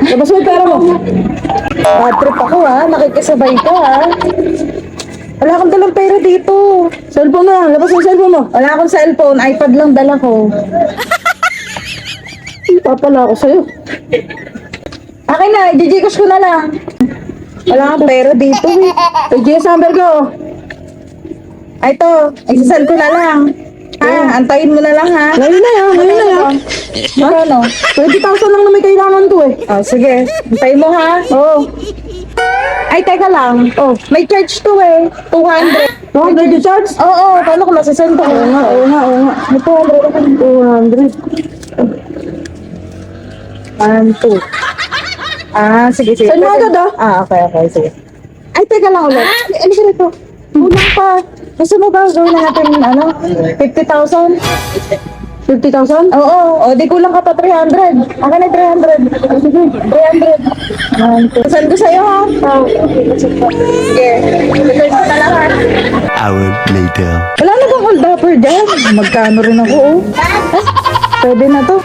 Labas mo yung pera mo. Bad trip ako ha. Nakikisabay ka ha. Wala akong dalang pera dito. Cellphone na. Labas mo yung cellphone mo. Wala akong cellphone. iPad lang dala ko. Papala ako sa'yo. Akin na. i-gcash ko na lang. Wala akong pera dito eh. i-GS number ko. Ay ito. Isasal ko na lang. Ha? Antayin mo na lang ha. Ngayon na yan. Ngayon na yan. Ano? 20,000 lang na may kailangan ko eh. Oh, sige. Antayin mo ha. Oo. Ay, teka lang. Oh, may charge to eh. 200. 200 yung charge? Oo. Paano ko masasend ko? Oo nga. May 200 ako. 200. 1, 2. Ah, sige. Send mo agad ah. Ah, okay. Sige. Ay, teka lang ulit. Ano siya ito? Kulang pa. Gusto mo ba gawin na natin 50,000? 50,000? Oo. O, di kulang ka pa 300. Akin ay 300. Sige, 300. Send ko sa'yo ha. Sige. Send ko na lang ha. Hour later. Wala na bang hold upper dyan? Magkano rin ako oh. Pwede na to.